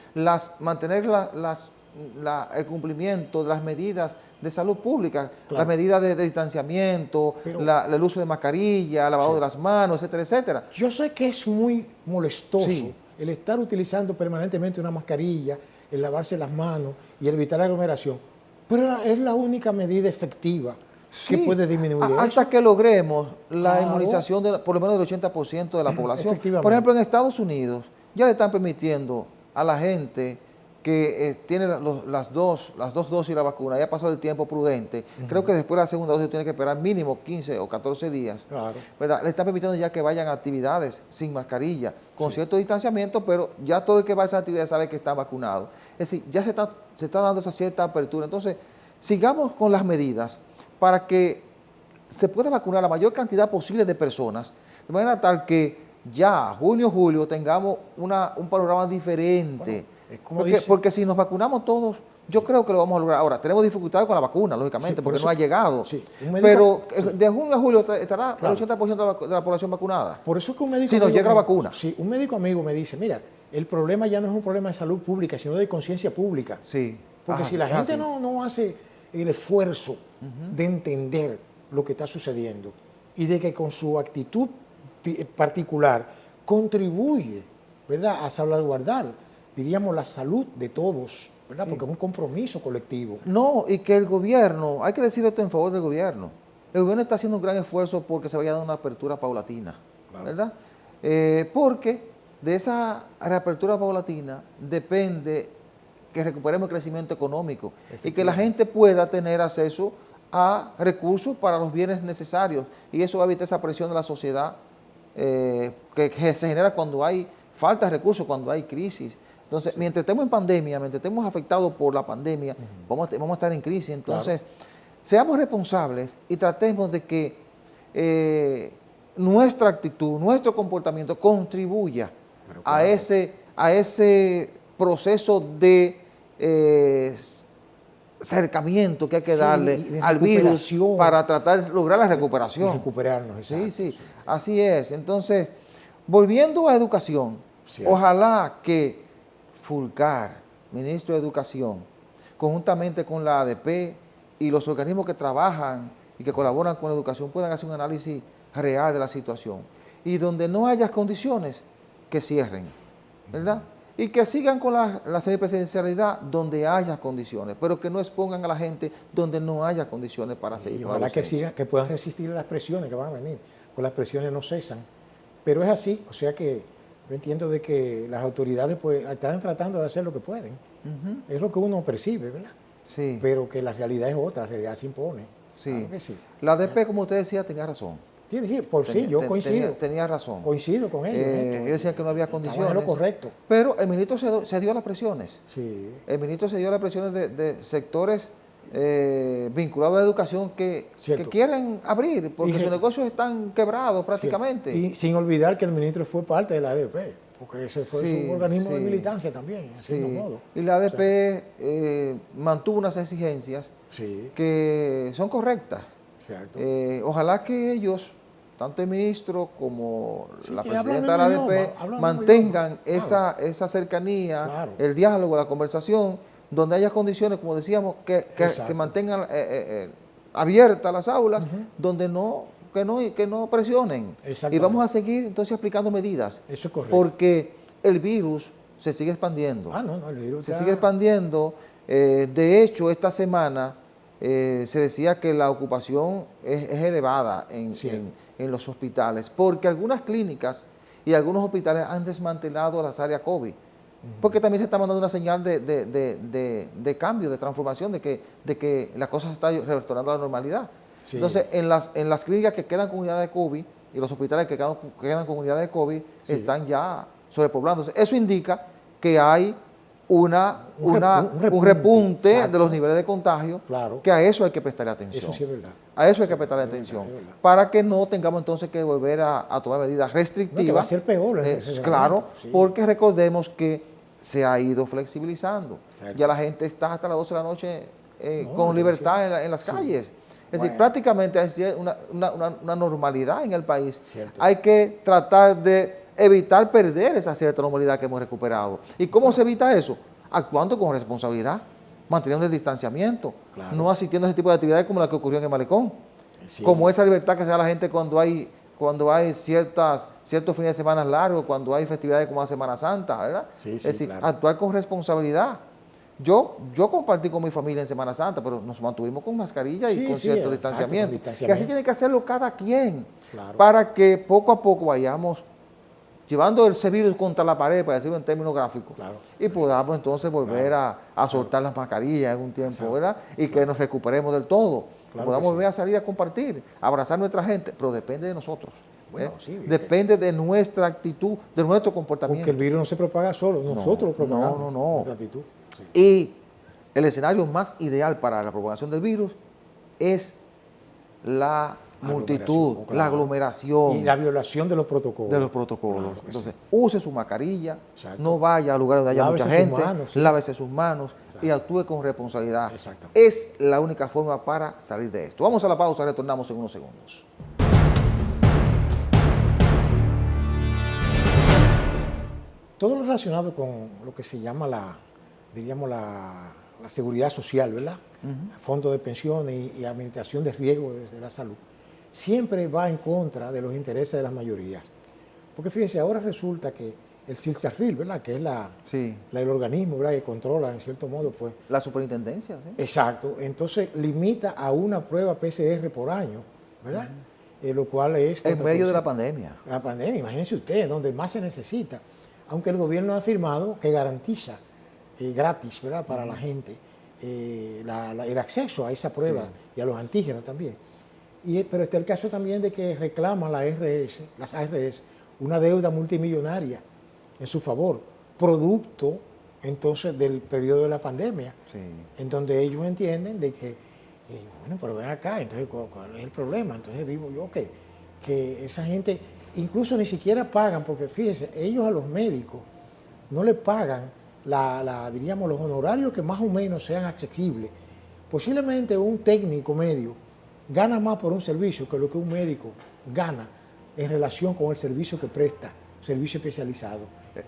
mantener el cumplimiento de las medidas de salud pública, las medidas de distanciamiento, el uso de mascarilla, lavado de las manos, etcétera, etcétera. Yo sé que es muy molestoso el estar utilizando permanentemente una mascarilla, el lavarse las manos y el evitar la aglomeración, pero es la única medida efectiva que puede disminuir eso. Hasta que logremos la inmunización por lo menos del 80% de la población. Por ejemplo, en Estados Unidos ya le están permitiendo a la gente que tiene las dos dosis de la vacuna, ya pasó el tiempo prudente, creo que después de la segunda dosis tiene que esperar mínimo 15 o 14 días, ¿verdad? Le están permitiendo ya que vayan a actividades sin mascarilla, con cierto distanciamiento, pero ya todo el que va a esas actividades sabe que está vacunado. Es decir, ya se está dando esa cierta apertura. Entonces, sigamos con las medidas para que se pueda vacunar la mayor cantidad posible de personas, de manera tal que ya junio, julio tengamos un panorama diferente. Bueno, porque si nos vacunamos todos, yo creo que lo vamos a lograr. Ahora, tenemos dificultades con la vacuna, lógicamente, porque no ha llegado. Pero de junio a julio estará el 80% de la población vacunada. Por eso es que un médico... Si nos llega la vacuna. Sí, un médico amigo me dice, mira, el problema ya no es un problema de salud pública, sino de conciencia pública. Sí. Porque si la gente no hace el esfuerzo de entender lo que está sucediendo y de que con su actitud particular contribuye, ¿verdad?, a salvaguardar, diríamos, la salud de todos, ¿verdad? Porque es un compromiso colectivo. No, y que el gobierno, hay que decir esto en favor del gobierno, el gobierno está haciendo un gran esfuerzo porque se vaya dando una apertura paulatina, ¿verdad? Porque de esa reapertura paulatina depende que recuperemos el crecimiento económico y que la gente pueda tener acceso a recursos para los bienes necesarios, y eso va a evitar esa presión de la sociedad que se genera cuando hay falta de recursos, cuando hay crisis. Entonces, mientras estemos en pandemia, mientras estemos afectados por la pandemia, vamos a estar en crisis. Entonces, seamos responsables y tratemos de que nuestra actitud, nuestro comportamiento contribuya a ese proceso de acercamiento que hay que darle al virus para tratar de lograr la recuperación. Y recuperarnos, exacto. Sí, así es. Entonces, volviendo a educación, ojalá que Fulcar, ministro de Educación, conjuntamente con la ADP y los organismos que trabajan y que colaboran con la educación, puedan hacer un análisis real de la situación. Y donde no haya condiciones, que cierren, ¿verdad? Y que sigan con la semipresencialidad donde haya condiciones, pero que no expongan a la gente donde no haya condiciones para seguir. Y ojalá que puedan resistir las presiones que van a venir, porque las presiones no cesan. Pero es así, o sea que yo entiendo de que las autoridades pues están tratando de hacer lo que pueden. Es lo que uno percibe, ¿verdad? Sí. Pero que la realidad es otra, la realidad se impone. Sí. Claro que sí. La ADP, como usted decía, tenía razón. Sí, yo coincido. Tenía razón. Coincido con ellos. Ellos decían que no había condiciones. Estaba en lo correcto. Pero el ministro se dio a las presiones. Sí. El ministro se dio a las presiones de sectores vinculados a la educación que quieren abrir, porque sus negocios están quebrados prácticamente. Y sin olvidar que el ministro fue parte de la ADP, porque ese fue su organismo de militancia también, de cierto modo. Y la ADP mantuvo unas exigencias que son correctas. Ojalá que ellos, tanto el ministro como la presidenta de la ADP, mantengan esa cercanía, el diálogo, la conversación, donde haya condiciones, como decíamos, que mantengan abiertas las aulas, donde que no presionen. Y vamos a seguir entonces aplicando medidas. Eso es correcto. Porque el virus se sigue expandiendo. El virus se sigue expandiendo. De hecho, esta semana se decía que la ocupación es elevada en los hospitales, porque algunas clínicas y algunos hospitales han desmantelado las áreas COVID. Porque también se está mandando una señal de cambio, de transformación, de que la cosa se está retornando a la normalidad. Entonces, en las clínicas que quedan con unidades de COVID y los hospitales que quedan con unidades de COVID están ya sobrepoblándose. Eso indica que hay un repunte de los niveles de contagio, que a eso hay que prestarle atención. Eso sí es verdad. A eso hay que prestarle atención, para que no tengamos entonces que volver a tomar medidas restrictivas. Que va a ser peor. Claro, porque recordemos que se ha ido flexibilizando. Ya la gente está hasta las 12 de la noche con libertad en las calles. Es decir, prácticamente hay una normalidad en el país. Hay que tratar de evitar perder esa cierta normalidad que hemos recuperado. ¿Y cómo se evita eso? Actuando con responsabilidad, manteniendo el distanciamiento, no asistiendo a ese tipo de actividades como la que ocurrió en el Malecón, como esa libertad que se da la gente cuando hay ciertos fines de semana largos, cuando hay festividades como la Semana Santa, ¿verdad? Es decir, actuar con responsabilidad. Yo compartí con mi familia en Semana Santa, pero nos mantuvimos con mascarilla y con cierto distanciamiento. Y así tiene que hacerlo cada quien, para que poco a poco vayamos llevando ese virus contra la pared, para decirlo en términos gráficos, y podamos entonces volver a soltar las mascarillas en un tiempo, ¿verdad? Y que nos recuperemos del todo, podamos volver a salir a compartir, a abrazar a nuestra gente, pero depende de nosotros. Depende de nuestra actitud, de nuestro comportamiento. Porque el virus no se propaga solo, nosotros lo propagamos. Nuestra actitud. Y el escenario más ideal para la propagación del virus es la multitud, la aglomeración. Y la violación de los protocolos. Entonces, use su mascarilla, no vaya a lugares donde haya mucha gente, lávese sus manos y actúe con responsabilidad. Es la única forma para salir de esto. Vamos a la pausa, retornamos en unos segundos. Todo lo relacionado con lo que se llama la seguridad social, ¿verdad? Fondo de pensiones y administración de riesgos de la salud, siempre va en contra de los intereses de las mayorías. Porque fíjense, ahora resulta que el CILSARRIL, ¿verdad? Que es el organismo, ¿verdad? Que controla, en cierto modo, pues... La superintendencia, ¿sí? Exacto. Entonces, limita a una prueba PCR por año, ¿verdad? Lo cual es... En medio de la pandemia. La pandemia, imagínense ustedes, donde más se necesita. Aunque el gobierno ha afirmado que garantiza gratis, ¿verdad? Para la gente el acceso a esa prueba y a los antígenos también. Pero está el caso también de que reclama las ARS una deuda multimillonaria en su favor, producto entonces del periodo de la pandemia, en donde ellos entienden de que, bueno, pero ven acá, entonces ¿cuál es el problema? Entonces digo yo que esa gente incluso ni siquiera pagan, porque fíjense, ellos a los médicos no le pagan diríamos, los honorarios que más o menos sean accesibles. Posiblemente un técnico medio gana más por un servicio que lo que un médico gana en relación con el servicio que presta, servicio especializado.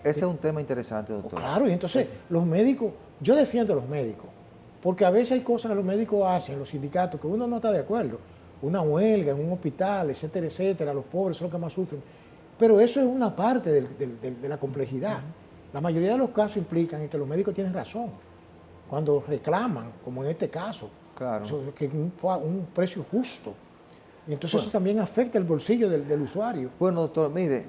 Ese es un tema interesante, doctor. Claro, y entonces los médicos, yo defiendo a los médicos, porque a veces hay cosas que los médicos hacen, los sindicatos, que uno no está de acuerdo. Una huelga en un hospital, etcétera, etcétera, los pobres son los que más sufren. Pero eso es una parte de la complejidad. La mayoría de los casos implican que los médicos tienen razón cuando reclaman, como en este caso, que un precio justo. Y entonces eso también afecta el bolsillo del usuario. Bueno, doctor, mire,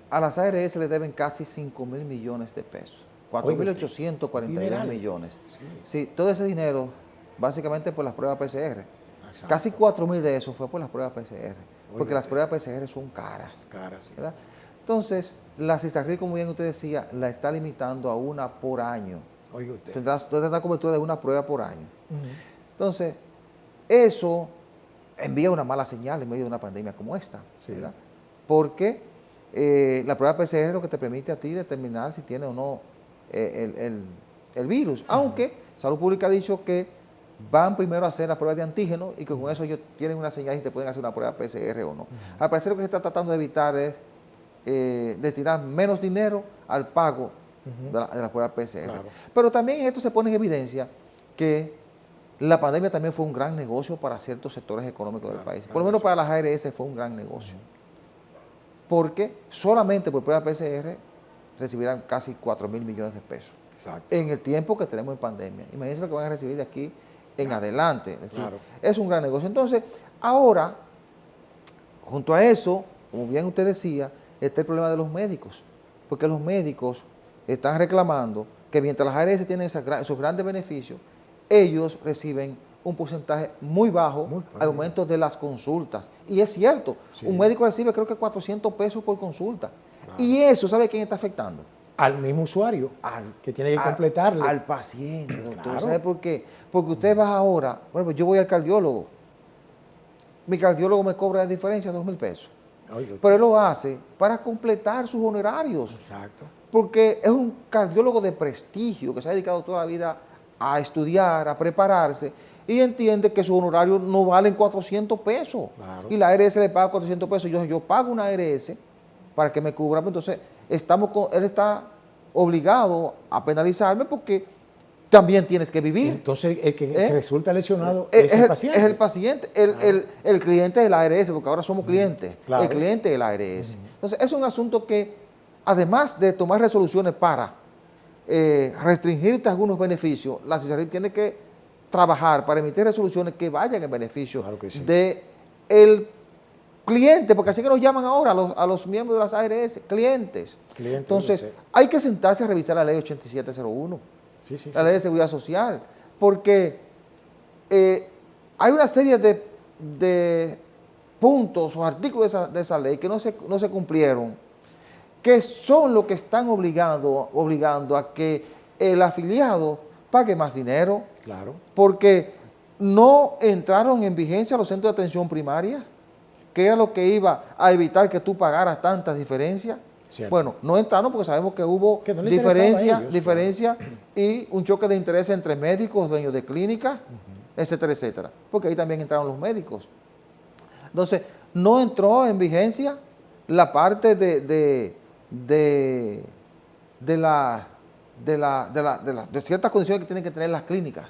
a las ARS le deben casi 5.000 millones de pesos, 4.842 millones. Sí, todo ese dinero, básicamente por las pruebas PCR. Casi 4.000 de eso fue por las pruebas PCR. porque las pruebas PCR son caras. Caras, sí. ¿Verdad? Entonces, la CISARRIL, como bien usted decía, la está limitando a una por año. Oiga usted. Tendrá cobertura de una prueba por año. Entonces, eso envía una mala señal en medio de una pandemia como esta, Sí. ¿verdad? Porque la prueba PCR es lo que te permite a ti determinar si tiene o no el virus. Aunque Salud Pública ha dicho que van primero a hacer la prueba de antígeno y que con eso ellos tienen una señal y te pueden hacer una prueba PCR o no. Al parecer lo que se está tratando de evitar es destinar menos dinero al pago de la prueba PCR. Claro. Pero también esto se pone en evidencia que la pandemia también fue un gran negocio para ciertos sectores económicos del país. Por lo menos para las ARS fue un gran negocio. Porque solamente por prueba PCR recibirán casi 4.000 millones de pesos. Exacto. En el tiempo que tenemos en pandemia. Imagínense lo que van a recibir de aquí en adelante. Es decir, Claro. es un gran negocio. Entonces, ahora, junto a eso, como bien usted decía, está el problema de los médicos. Porque los médicos están reclamando que mientras las ARS tienen esos grandes beneficios, ellos reciben un porcentaje muy bajo al momento de las consultas. Y es cierto, Sí. un médico recibe creo que 400 pesos por consulta. Claro. Y eso, ¿sabe quién está afectando? Al mismo usuario que tiene que completarle. Al paciente, doctor. Claro. ¿Sabe por qué? Porque usted va ahora, bueno, pues yo voy al cardiólogo. Mi cardiólogo me cobra de diferencia 2.000 pesos. Oiga, Pero él lo hace para completar sus honorarios. exacto. Porque es un cardiólogo de prestigio que se ha dedicado toda la vida a estudiar, a prepararse, y entiende que sus honorarios no valen 400 pesos. Claro. Y la ARS le paga 400 pesos. Yo pago una ARS para que me cubra. Entonces, él está obligado a penalizarme porque también tienes que vivir. Entonces, el que resulta lesionado Es es el paciente. Es el paciente, el cliente de la ARS, porque ahora somos clientes, Claro. el cliente de la ARS. Entonces, es un asunto que, además de tomar resoluciones para restringirte algunos beneficios, la CISARRIL tiene que trabajar para emitir resoluciones que vayan en beneficio Claro que sí. del cliente, porque así que nos llaman ahora a los miembros de las ARS, clientes. Entonces, sí. hay que sentarse a revisar la ley 8701. Sí, sí, La sí. ley de seguridad social, porque hay una serie de puntos o artículos de esa ley que no se cumplieron, que son los que están obligando a que el afiliado pague más dinero, Claro. porque no entraron en vigencia los centros de atención primaria, que era lo que iba a evitar que tú pagaras tantas diferencias. Cierto. Bueno, no entraron porque sabemos que hubo Que no le interesaba a ellos, diferencia y un choque de interés entre médicos, dueños de clínicas, etcétera, etcétera. Porque ahí también entraron los médicos. Entonces, no entró en vigencia la parte de ciertas condiciones que tienen que tener las clínicas.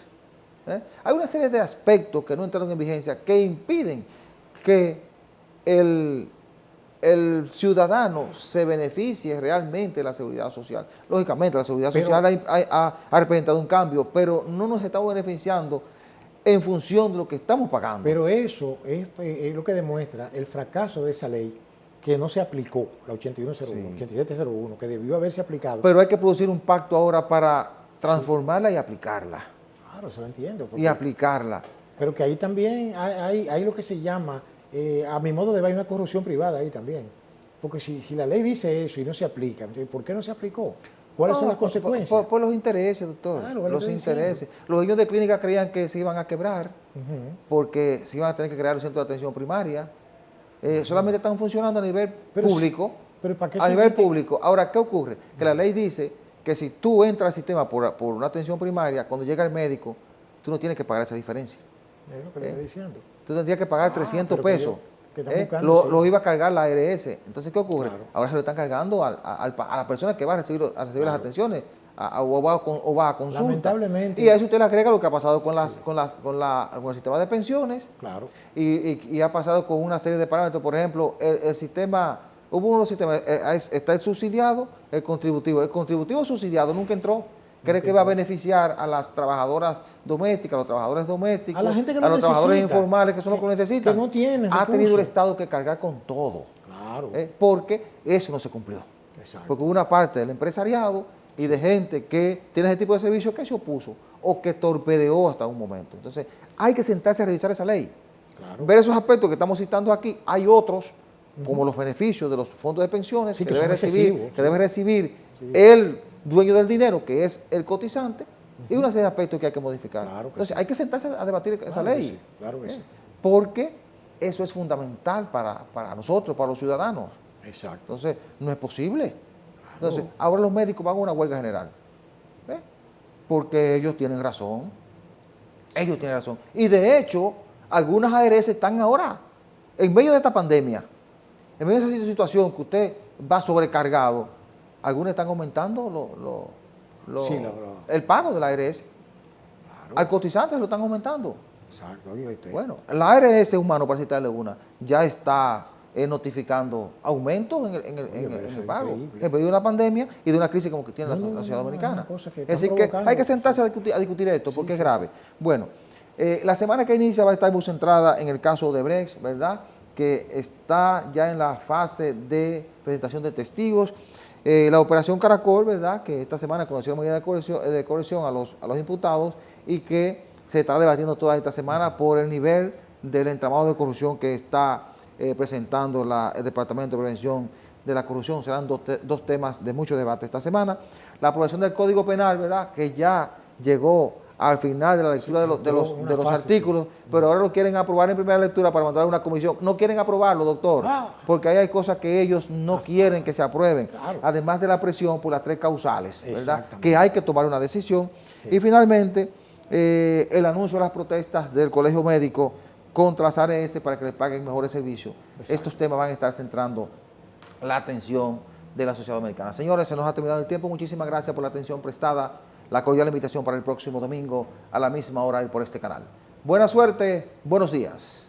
Hay una serie de aspectos que no entraron en vigencia que impiden que el ciudadano se beneficie realmente de la seguridad social. Lógicamente, la seguridad social ha representado un cambio, pero no nos estamos beneficiando en función de lo que estamos pagando. Pero eso es lo que demuestra el fracaso de esa ley que no se aplicó, la 8101, 8701, que debió haberse aplicado. Pero hay que producir un pacto ahora para transformarla y aplicarla. Claro, eso lo entiendo. Y aplicarla. Pero que ahí también hay lo que se llama, a mi modo de ver, hay una corrupción privada ahí también. Porque si la ley dice eso y no se aplica, entonces, ¿por qué no se aplicó? ¿Cuáles son las consecuencias? Por los intereses, doctor. Claro, los intereses. Los dueños de clínica creían que se iban a quebrar porque se iban a tener que crear el centro de atención primaria. Solamente están funcionando a nivel público. Pero ¿para qué a nivel público. Ahora, ¿qué ocurre? Que la ley dice que si tú entras al sistema por una atención primaria, cuando llega el médico, tú no tienes que pagar esa diferencia. Es lo que le estoy diciendo. Tú tendrías que pagar 300 pero que pesos. que están buscando, Lo iba a cargar la ARS. Entonces, ¿qué ocurre? Claro. Ahora se lo están cargando a la persona que va a recibir las atenciones o va a consulta. Lamentablemente. Y a eso usted le agrega lo que ha pasado con el sistema de pensiones. Claro. Y ha pasado con una serie de parámetros. Por ejemplo, el sistema, hubo unos sistemas, está el subsidiado, el contributivo. El contributivo subsidiado nunca entró. Cree que va a beneficiar a las trabajadoras domésticas, a los trabajadores domésticos, A la gente que lo los trabajadores necesita, informales, que son los que lo necesitan. que no tienen Ha tenido el recursos. Estado que cargar con todo. Claro. Porque eso no se cumplió. Exacto. Porque hubo una parte del empresariado y de gente que tiene ese tipo de servicios que se opuso o que torpedeó hasta un momento. Entonces, hay que sentarse a revisar esa ley. ver esos aspectos que estamos citando aquí. Hay otros, como los beneficios de los fondos de pensiones, que debe recibir el dueño del dinero, que es el cotizante, y una serie de aspectos que hay que modificar. Entonces, hay que sentarse a debatir esa ley. Porque eso es fundamental para nosotros, para los ciudadanos. Exacto. Entonces, no es posible. Entonces, ahora los médicos van a una huelga general. ¿Ves? Porque ellos tienen razón. Ellos tienen razón. Y de hecho, algunas ARS están ahora, en medio de esta pandemia, en medio de esa situación que usted va sobrecargado, algunos están aumentando el pago de la ARS. Al cotizante lo están aumentando. Exacto. Bueno, la ARS humano, para citarle una, ya está notificando aumentos en el pago, en medio de una pandemia y de una crisis como que tiene la sociedad dominicana. Es decir, que hay que sentarse a discutir esto porque es grave. Bueno, la semana que inicia va a estar muy centrada en el caso de Brecht, ¿verdad?, que está ya en la fase de presentación de testigos. La operación Caracol, ¿verdad?, que esta semana conoció la medida de coerción a los imputados y que se está debatiendo toda esta semana por el nivel del entramado de corrupción que está presentando el Departamento de Prevención de la Corrupción. Serán dos temas de mucho debate esta semana. La aprobación del Código Penal, ¿verdad?, que ya llegó al final de la lectura de los artículos, pero ahora lo quieren aprobar en primera lectura para mandar a una comisión. No quieren aprobarlo, doctor, porque ahí hay cosas que ellos no quieren que se aprueben, además de la presión por las 3 causales, ¿verdad?, que hay que tomar una decisión. Y finalmente, el anuncio de las protestas del Colegio Médico contra las ARS para que les paguen mejores servicios. Estos temas van a estar centrando la atención de la sociedad dominicana. Señores, se nos ha terminado el tiempo. Muchísimas gracias por la atención prestada. La cordial invitación para el próximo domingo a la misma hora y por este canal. Buena suerte, buenos días.